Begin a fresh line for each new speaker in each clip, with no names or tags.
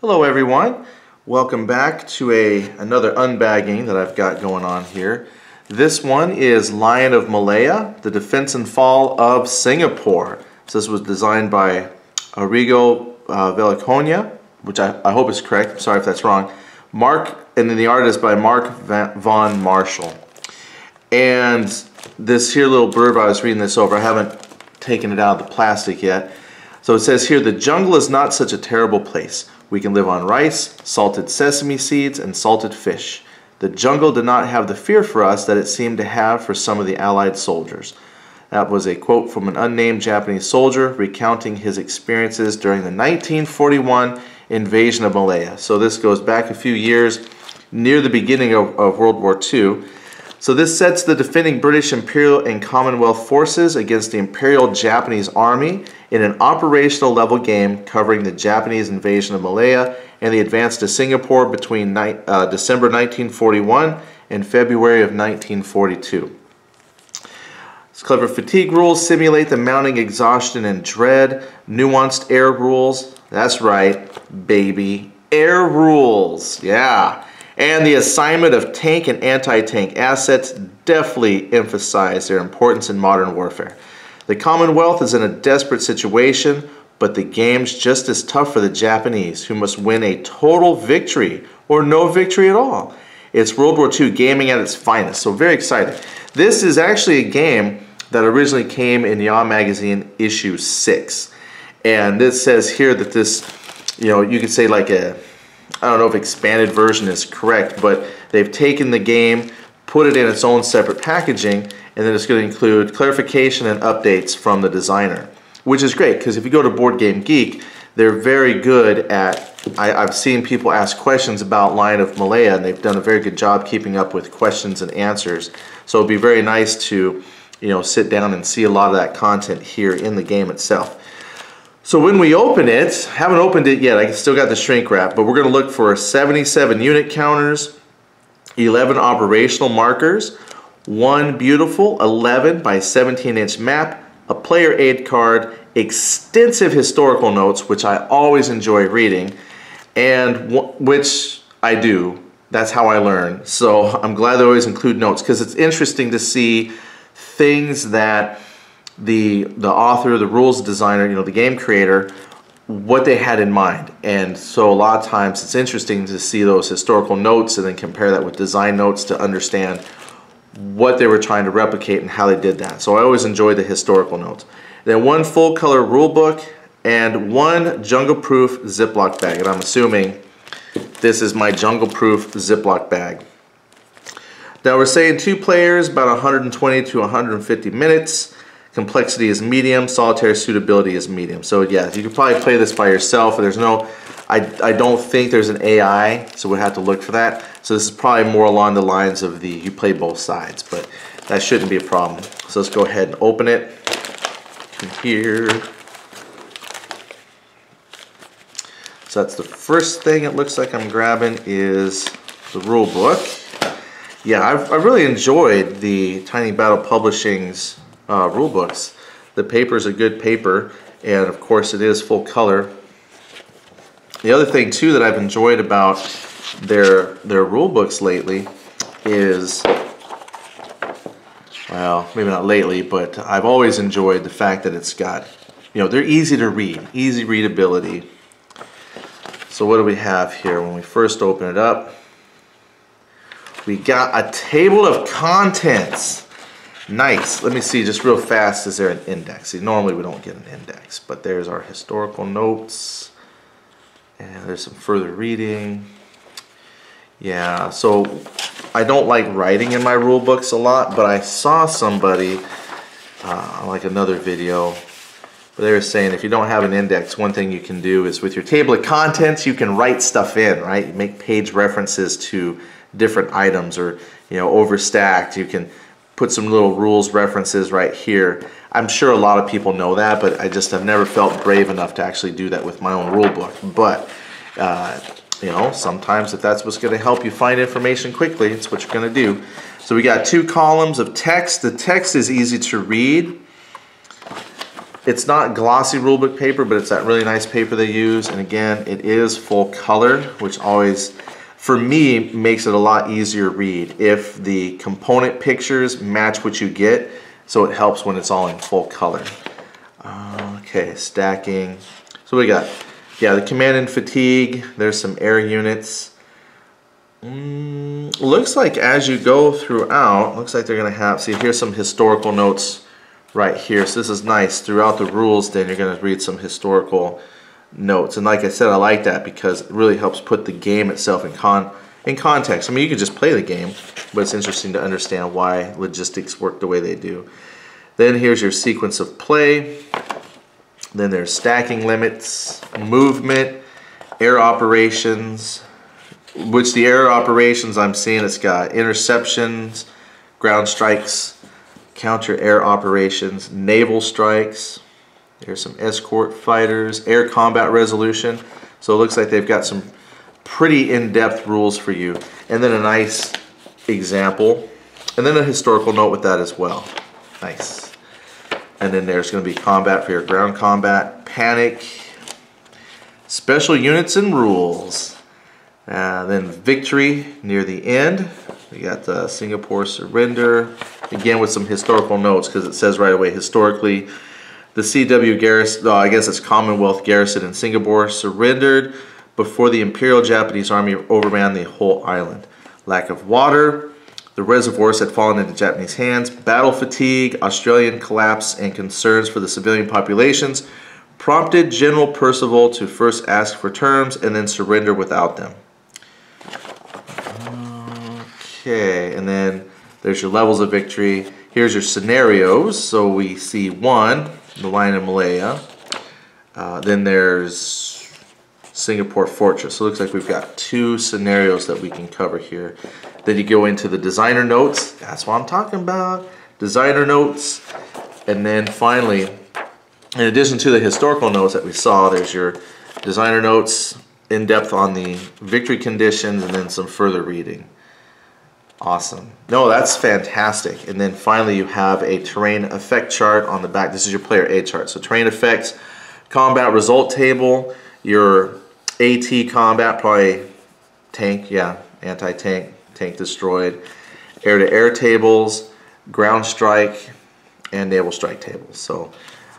Hello everyone, welcome back to another unbagging that I've got going on here. This one is Lion of Malaya, the Defense and Fall of Singapore. So this was designed by Arrigo Veliconia, which I hope is correct, I'm sorry if that's wrong. And then the art is by Mark von Marshall. And this here little blurb, I was reading this over, I haven't taken it out of the plastic yet. So it says here, the jungle is not such a terrible place. We can live on rice, salted sesame seeds, and salted fish. The jungle did not have the fear for us that it seemed to have for some of the Allied soldiers. That was a quote from an unnamed Japanese soldier recounting his experiences during the 1941 invasion of Malaya. So this goes back a few years, near the beginning of World War II. So this sets the defending British Imperial and Commonwealth forces against the Imperial Japanese Army in an operational level game covering the Japanese invasion of Malaya and the advance to Singapore between December 1941 and February of 1942. These clever fatigue rules simulate the mounting exhaustion and dread. Nuanced air rules, that's right, baby, air rules, yeah. And the assignment of tank and anti-tank assets definitely emphasize their importance in modern warfare. The Commonwealth is in a desperate situation, but the game's just as tough for the Japanese, who must win a total victory or no victory at all. It's World War II gaming at its finest, so very exciting. This is actually a game that originally came in Yaw Magazine issue 6. And this says here that this, you could say like I don't know if expanded version is correct, but they've taken the game, put it in its own separate packaging, and then it's going to include clarification and updates from the designer, which is great because if you go to Board Game Geek, they're very good at, I've seen people ask questions about Lion of Malaya, and they've done a very good job keeping up with questions and answers. So it'd be very nice to, sit down and see a lot of that content here in the game itself. So when we open it, haven't opened it yet, I still got the shrink wrap, but we're going to look for 77 unit counters, 11 operational markers, one beautiful 11 by 17 inch map, a player aid card, extensive historical notes, which I always enjoy reading, and which I do. That's how I learn. So I'm glad they always include notes because it's interesting to see things that the author, the rules designer, the game creator, what they had in mind. And so a lot of times it's interesting to see those historical notes and then compare that with design notes to understand what they were trying to replicate and how they did that. So I always enjoy the historical notes. Then one full color rule book and one jungle proof Ziploc bag. And I'm assuming this is my jungle proof Ziploc bag. Now we're saying 2 players, about 120 to 150 minutes. Complexity is medium, solitaire suitability is medium. So yeah, you could probably play this by yourself. There's no, I don't think there's an AI, so we'd have to look for that. So this is probably more along the lines of you play both sides, but that shouldn't be a problem. So let's go ahead and open it from here. So that's the first thing it looks like I'm grabbing is the rule book. Yeah, I've really enjoyed the Tiny Battle Publishing's rule books. The paper is a good paper, and of course it is full color. The other thing too that I've enjoyed about their rule books lately is, well, maybe not lately, but I've always enjoyed the fact that it's got, they're easy to read, easy readability. So what do we have here when we first open it up? We got a table of contents. Nice. Let me see just real fast, is there an index? See, normally we don't get an index, but there's our historical notes, and there's some further reading. Yeah, so I don't like writing in my rule books a lot, but I saw somebody, like another video, where they were saying if you don't have an index, one thing you can do is with your table of contents, you can write stuff in, right? You make page references to different items, or, overstacked, you can put some little rules references right here. I'm sure a lot of people know that, but I just have never felt brave enough to actually do that with my own rule book. But, sometimes if that's what's going to help you find information quickly, it's what you're going to do. So we got 2 columns of text. The text is easy to read. It's not glossy rulebook paper, but it's that really nice paper they use. And again, it is full color, which always, for me, makes it a lot easier to read if the component pictures match what you get, so it helps when it's all in full color. Okay, stacking. So we got, yeah, the command and fatigue. There's some air units. Looks like as you go throughout, looks like they're gonna have, see, here's some historical notes right here. So this is nice. Throughout the rules, then you're gonna read some historical notes. And like I said, I like that because it really helps put the game itself in context. I mean, you can just play the game, but it's interesting to understand why logistics work the way they do. Then here's your sequence of play. Then there's stacking limits, movement, air operations, which the air operations I'm seeing, it's got interceptions, ground strikes, counter air operations, naval strikes. There's some escort fighters, air combat resolution. So it looks like they've got some pretty in-depth rules for you. And then a nice example. And then a historical note with that as well. Nice. And then there's going to be combat for your ground combat, panic, special units and rules. Then victory near the end. We got the Singapore surrender. Again with some historical notes because it says right away historically the CW garrison, I guess it's Commonwealth garrison in Singapore, surrendered before the Imperial Japanese Army overran the whole island. Lack of water. The reservoirs had fallen into Japanese hands. Battle fatigue, Australian collapse, and concerns for the civilian populations prompted General Percival to first ask for terms and then surrender without them. Okay, and then there's your levels of victory. Here's your scenarios. So we see one, the Lion of Malaya. Then there's Singapore Fortress. So it looks like we've got two scenarios that we can cover here. Then you go into the designer notes. That's what I'm talking about. Designer notes. And then finally, in addition to the historical notes that we saw, there's your designer notes, in depth on the victory conditions, and then some further reading. Awesome. No, that's fantastic. And then finally you have a terrain effect chart on the back. This is your player A chart. So terrain effects, combat result table, your AT combat, probably tank, yeah, anti-tank, tank destroyed, air-to-air tables, ground strike, and naval strike tables. So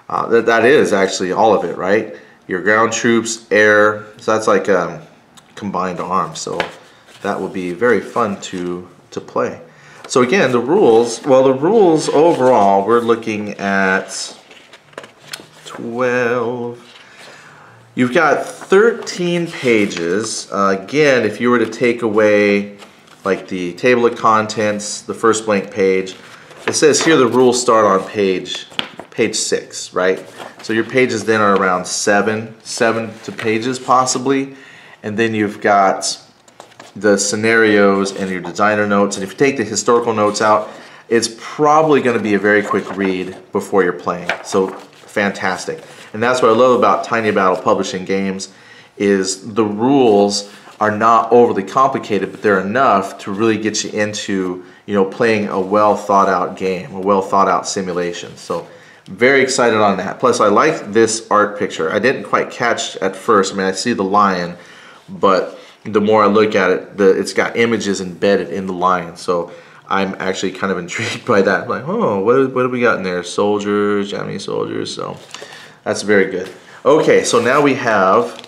that is actually all of it, right? Your ground troops, air, so that's like combined arms. So that will be very fun to play. So again, the rules, well, the rules overall, we're looking at 12. You've got 13 pages. Again, if you were to take away like the table of contents, the first blank page, it says here the rules start on page 6, right? So your pages then are around 7 to pages possibly, and then you've got the scenarios and your designer notes. And if you take the historical notes out, it's probably going to be a very quick read before you're playing. So fantastic. And that's what I love about Tiny Battle Publishing games, is the rules are not overly complicated, but they're enough to really get you into, you know, playing a well thought out game, a well thought out simulation. So very excited on that. Plus I like this art picture. I didn't quite catch at first. I mean, I see the lion, but the more I look at it, it's got images embedded in the lion. So I'm actually kind of intrigued by that. I'm like, oh, what have we got in there? Soldiers, Japanese soldiers. So that's very good. Okay, so now we have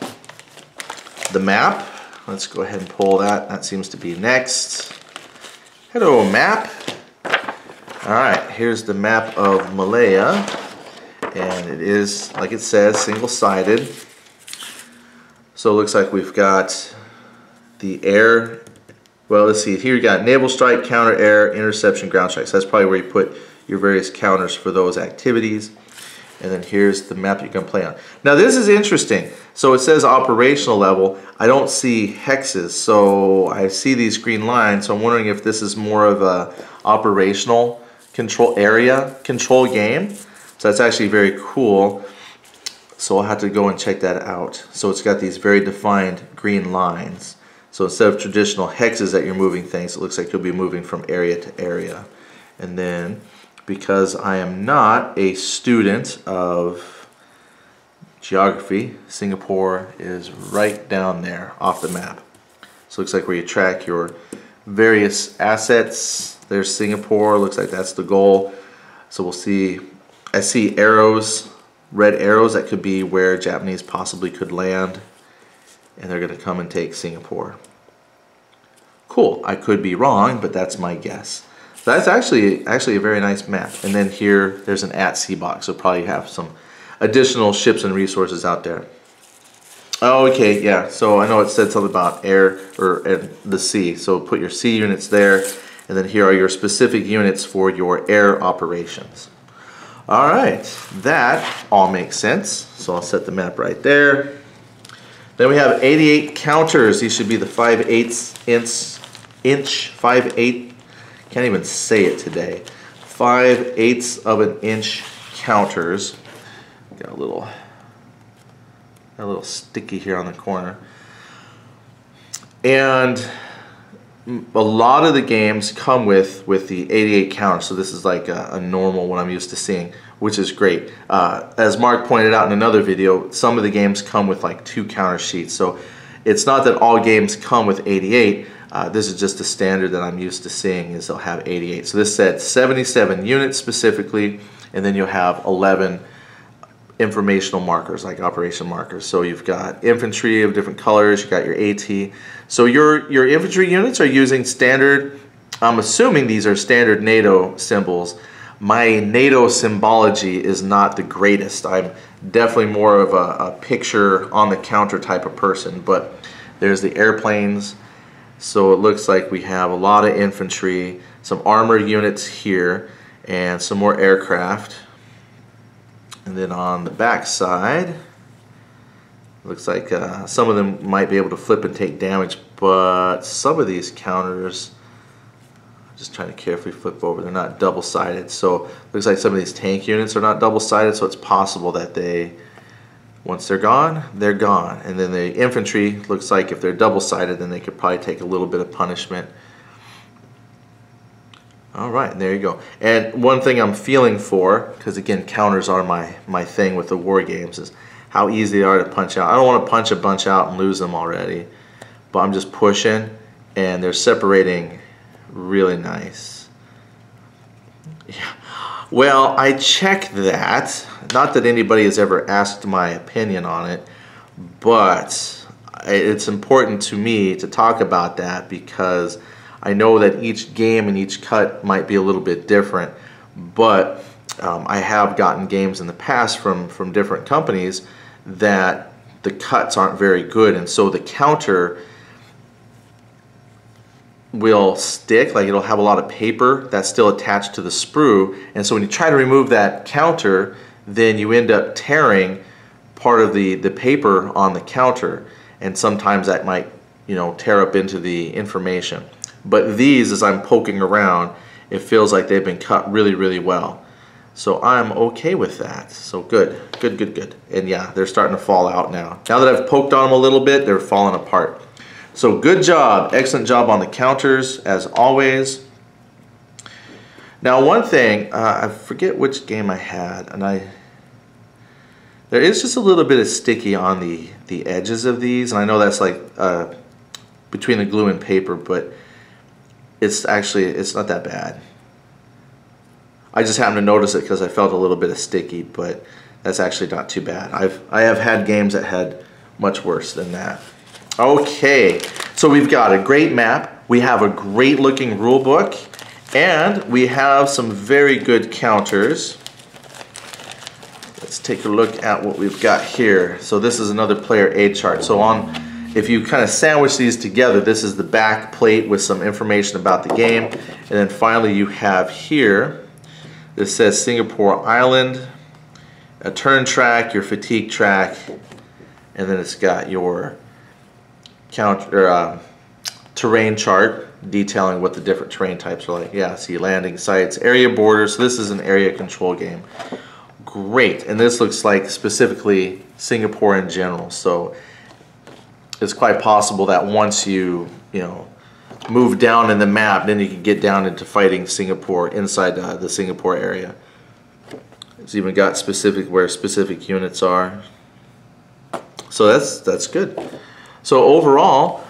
the map. Let's go ahead and pull that. That seems to be next. Hello, map. All right, here's the map of Malaya. And it is, like it says, single-sided. So it looks like we've got the air. Well, let's see. Here you got naval strike, counter air, interception, ground strike. So that's probably where you put your various counters for those activities. And then here's the map you can play on. Now this is interesting. So it says operational level. I don't see hexes, so I see these green lines. So I'm wondering if this is more of a operational control area control game. So that's actually very cool. So I'll have to go and check that out. So it's got these very defined green lines. So instead of traditional hexes that you're moving things, it looks like you'll be moving from area to area. And then because I am not a student of geography. Singapore is right down there off the map. So it looks like where you track your various assets. There's Singapore, looks like that's the goal. So we'll see, I see arrows, red arrows, that could be where Japanese possibly could land, and they're gonna come and take Singapore. Cool, I could be wrong, but that's my guess. That's actually a very nice map. And then here, there's an at-sea box, so probably have some additional ships and resources out there. Oh, okay, yeah, so I know it said something about air or the sea, so put your sea units there, and then here are your specific units for your air operations. All right, that all makes sense, so I'll set the map right there. Then we have 88 counters. These should be the 5/8 inch, 5/8, can't even say it today, 5/8 of an inch counters. Got a little sticky here on the corner. And a lot of the games come with the 88 counter, so this is like a normal one I'm used to seeing, which is great. As Mark pointed out in another video, some of the games come with like 2 counter sheets, so it's not that all games come with 88. This is just the standard that I'm used to seeing, is they'll have 88. So this said 77 units specifically, and then you'll have 11 informational markers, like operation markers. So you've got infantry of different colors, you've got your AT. So your infantry units are using standard, I'm assuming these are standard NATO symbols. My NATO symbology is not the greatest. I'm definitely more of a picture on the counter type of person, but there's the airplanes. So it looks like we have a lot of infantry, some armor units here, and some more aircraft. And then on the back side, looks like some of them might be able to flip and take damage, but some of these counters, I'm just trying to carefully flip over, they're not double-sided. So looks like some of these tank units are not double-sided, so it's possible that they, once they're gone, they're gone. And then the infantry, looks like if they're double-sided, then they could probably take a little bit of punishment. All right, there you go. And one thing I'm feeling for, because again, counters are my thing with the war games, is how easy they are to punch out. I don't want to punch a bunch out and lose them already, but I'm just pushing, and they're separating really nice. Yeah. Well, I checked that. Not that anybody has ever asked my opinion on it, but it's important to me to talk about that because I know that each game and each cut might be a little bit different, but I have gotten games in the past from different companies that the cuts aren't very good, and so the counter will stick, like it'll have a lot of paper that's still attached to the sprue, and so when you try to remove that counter, then you end up tearing part of the paper on the counter, and sometimes that might, you know, tear up into the information. But these, as I'm poking around, it feels like they've been cut really, really well. So I'm okay with that. So good, good, good, good. And yeah, they're starting to fall out now. Now that I've poked on them a little bit, they're falling apart. So good job, excellent job on the counters, as always. Now one thing, I forget which game I had, and there is just a little bit of sticky on the edges of these, and I know that's like between the glue and paper, but it's not that bad. I just happened to notice it because I felt a little bit of sticky, but that's actually not too bad. I have had games that had much worse than that. Okay, so we've got a great map, we have a great looking rule book, and we have some very good counters. Let's take a look at what we've got here. So this is another player aid chart. So if you kind of sandwich these together, this is the back plate with some information about the game. And then finally you have here, this says Singapore Island, a turn track, your fatigue track, and then it's got your terrain chart detailing what the different terrain types are like. Yeah, see landing sites, area borders. So this is an area control game. Great, and this looks like specifically Singapore in general. So it's quite possible that once you move down in the map, then you can get down into fighting Singapore inside the Singapore area. It's even got specific where specific units are. So that's good. So overall,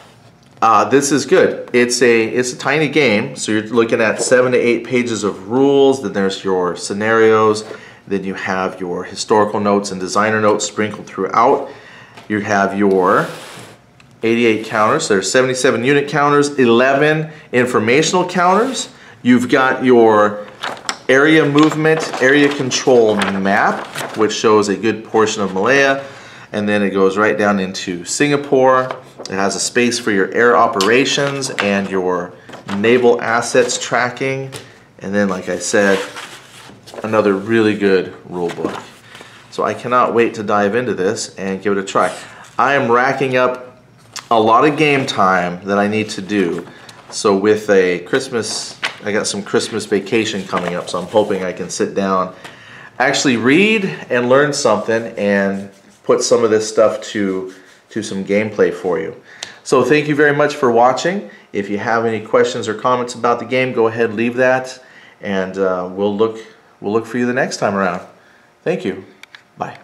this is good. It's a tiny game, so you're looking at 7 to 8 pages of rules. Then there's your scenarios. Then you have your historical notes and designer notes sprinkled throughout. You have your 88 counters. There's 77 unit counters, 11 informational counters. You've got your area movement, area control map, which shows a good portion of Malaya, and then it goes right down into Singapore. It has a space for your air operations and your naval assets tracking, and then, like I said, another really good rule book. So I cannot wait to dive into this and give it a try. I am racking up a lot of game time that I need to do. So with a Christmas, I got some Christmas vacation coming up, so I'm hoping I can sit down, actually read and learn something and put some of this stuff to some gameplay for you. So thank you very much for watching. If you have any questions or comments about the game, go ahead, leave that, and we'll look for you the next time around. Thank you. Bye.